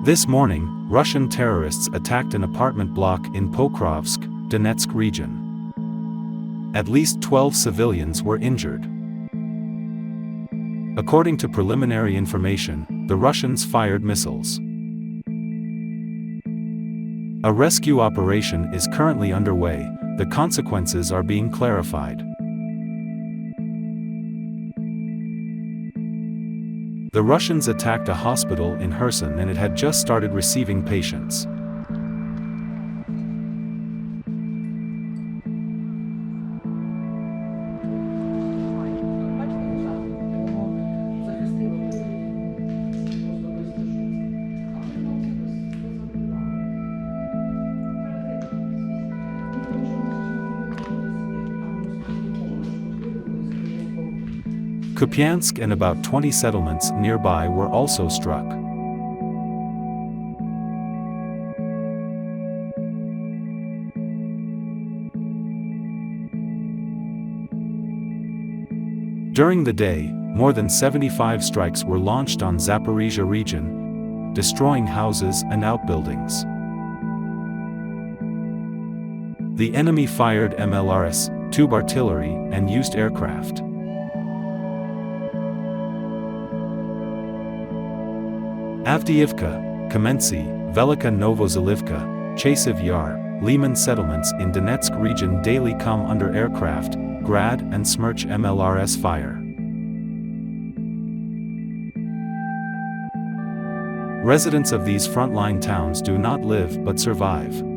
This morning, Russian terrorists attacked an apartment block in Pokrovsk, Donetsk region. At least 12 civilians were injured. According to preliminary information, the Russians fired missiles. A rescue operation is currently underway. The consequences are being clarified. The Russians attacked a hospital in Kherson and it had just started receiving patients. Kupiansk and about 20 settlements nearby were also struck. During the day, more than 75 strikes were launched on Zaporizhia region, destroying houses and outbuildings. The enemy fired MLRS, tube artillery, and used aircraft. Avdiivka, Kamensky, Velika Novozalivka, Chasiv Yar, Liman settlements in Donetsk region daily come under aircraft, Grad and Smerch MLRS fire. Residents of these frontline towns do not live but survive.